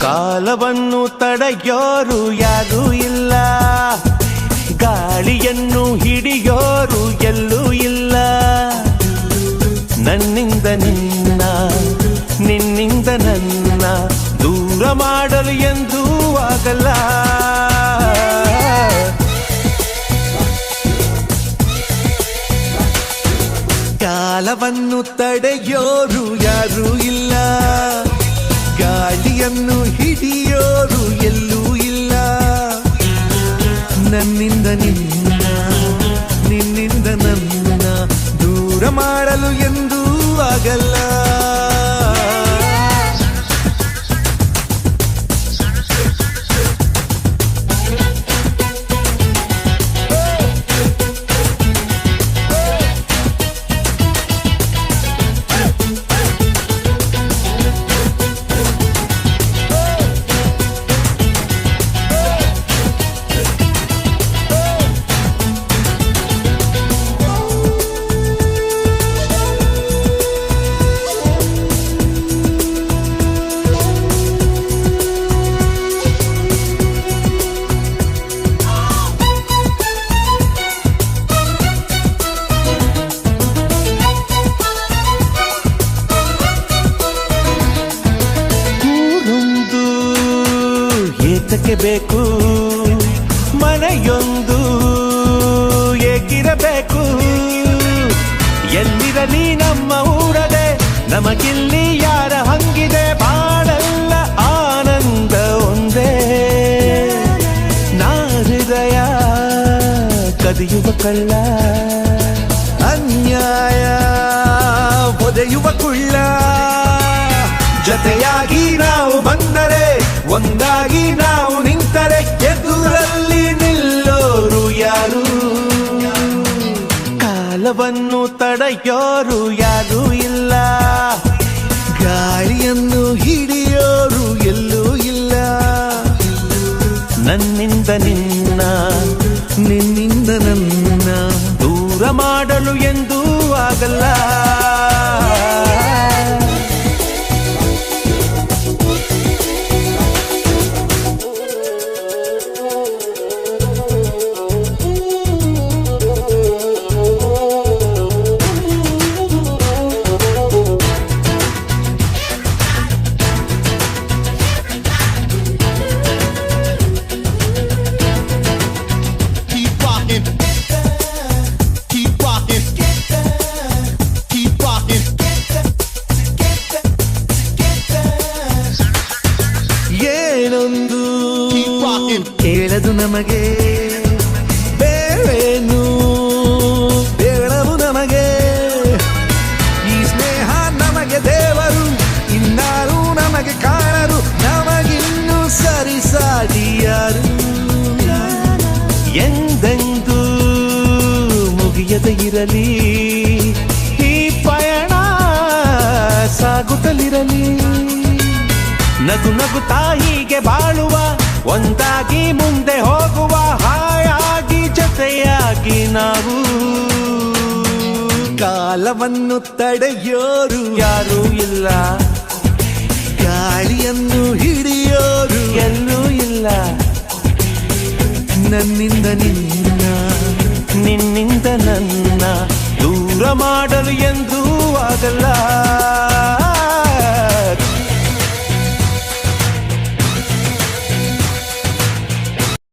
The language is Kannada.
ಕಾಲವನ್ನು ತಡೆಯೋರು ಯಾರೂ ಇಲ್ಲ, ಗಾಳಿಯನ್ನು ಹಿಡಿಯೋರು ಎಲ್ಲೂ ಇಲ್ಲ. ನನ್ನಿಂದ ನಿನ್ನ, ನಿನ್ನಿಂದ ನನ್ನ ದೂರ ಮಾಡಲು ಎಂದೂ ಆಗಲ್ಲ. ಕಾಲವನ್ನು ತಡೆಯೋರು ಯಾರೂ ಇಲ್ಲ, ಗಾಳಿಯನ್ನು ಹಿಡಿಯೋರು ಎಲ್ಲೂ ಇಲ್ಲ. ನನ್ನಿಂದ ನಿನ್ನ, ನಿನ್ನಿಂದ ನನ್ನ ದೂರ ಮಾಡಲು ಎಂದೂ ಆಗಲ್ಲ. ಏತಕ್ಕೆ ಬೇಕು ಮನೆಯೊಂದು ಏಕಿರಬೇಕು, ಎಲ್ಲಿರಲಿ ನಮ್ಮ ಊರದೆ ನಮಗಿಲ್ಲಿ ಯಾರ ಹಂಗಿದೆ. ಬಾಳೆಲ್ಲ ಆನಂದ ಒಂದೇ, ನಾ ಹೃದಯ ಕದಿಯುವ ಕಳ್ಳ, ಅನ್ಯಾಯ ಒದೆಯುವ ಕುಳ್ಳ. ಜತೆಯಾಗಿ ನಾವು ಬಂದರೆ, ಒಂದಾಗಿ ನಾವು ನಿಂತರೆ, ಎದುರಲ್ಲಿ ನಿಲ್ಲೋರು ಯಾರು? ಕಾಲವನ್ನು ತಡೆಯೋರು ಯಾರೂ ಇಲ್ಲ, ಗಾಳಿಯನ್ನು ಹಿಡಿಯೋರು ಎಲ್ಲೂ ಇಲ್ಲ. ನನ್ನಿಂದ ನಿನ್ನ, ನಿನ್ನಿಂದ ನನ್ನ ದೂರ ಮಾಡಲು ಎಂದೂ ಆಗಲ್ಲ. ಏನೊಂದು ಕೇಳದು ನಮಗೆ, ಬೇರೇನು ಬೇಡವು ನಮಗೆ. ಈ ಸ್ನೇಹ ನಮಗೆ ದೇವರು, ಇನ್ನಾರು ನಮಗೆ ಕಾಣರು, ನಮಗಿನ್ನು ಸರಿಸಾಟಿ ಯಾರು? ಎಂದೆಂದೂ ಮುಗಿಯದೆ ಇರಲಿ ಈ ಪಯಣ, ಸಾಗುತ್ತಲಿರಲಿ. ನಗು ನಗುತ್ತಾ ಹೀಗೆ ಬಾಳುವ, ಒಂದಾಗಿ ಮುಂದೆ ಹೋಗುವ, ಹಾಯಾಗಿ ಜೊತೆಯಾಗಿ ನಾವು. ಕಾಲವನ್ನು ತಡೆಯೋರು ಯಾರೂ ಇಲ್ಲ, ಗಾಳಿಯನ್ನು ಹಿಡಿಯೋರು ಎಲ್ಲೂ ಇಲ್ಲ. ನನ್ನಿಂದ ನಿನ್ನ, ನಿನ್ನಿಂದ ನನ್ನ ದೂರ ಮಾಡಲು ಎಂದೂ ಆಗಲ್ಲ.